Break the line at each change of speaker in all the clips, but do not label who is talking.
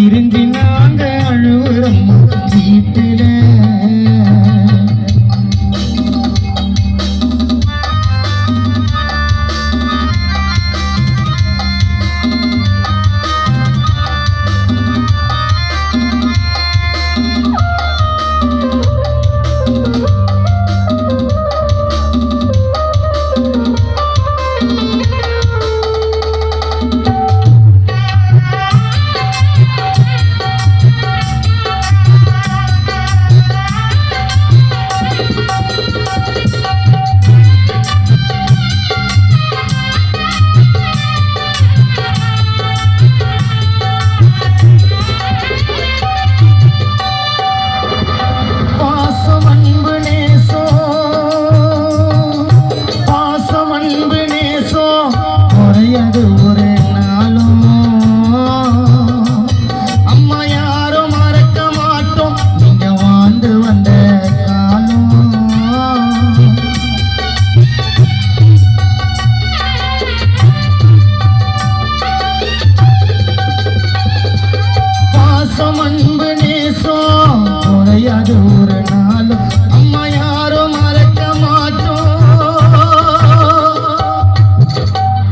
பிரிஞ்சு நாங்க அழுவுறோம் வீட்டுல.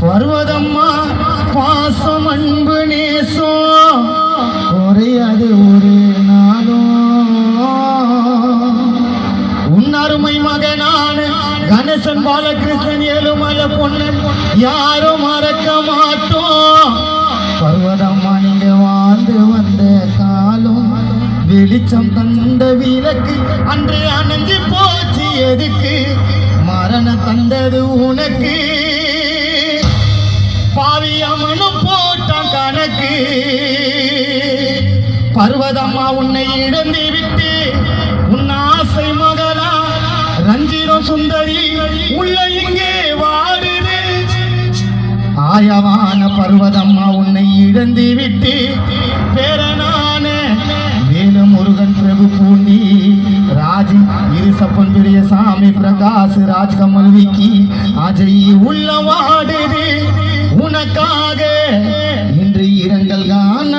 பர்வதம்மா பாசம் அன்பு நேசம் குறையாது ஒரு நாளும். உன்னருமை மகனான கணேசன் பாலகிருஷ்ணன் ஏழுமலை பொன்னன் யாரும் மறக்க மாட்டோம். பர்வதம்மா நீங்க வாழ்ந்து வந்த காலம் வெளிச்சம் தந்த விளக்கு அன்று அணைஞ்சு போச்சு எதுக்கு மரணம் தந்தது உனக்கு பாவியமனும் போட்டான் கணக்கு. பர்வதம்மா உன்னை இழந்து விட்டு உன் ஆசை மகளா ரஞ்சிரம் சுந்தரி உள்ள இங்கே வாடுது. ஆயவான பர்வதம்மா உன்னை இழந்து விட்டு பேரனான வேலு முருகன் பிரபு பூண்டி ராஜி இருசப்பன் பெரிய சாமி பிரகாஷ் ராஜ்கமல் விக்கி அஜய் உள்ள வாடுது. உனக்காக இன்று இரங்கல் காண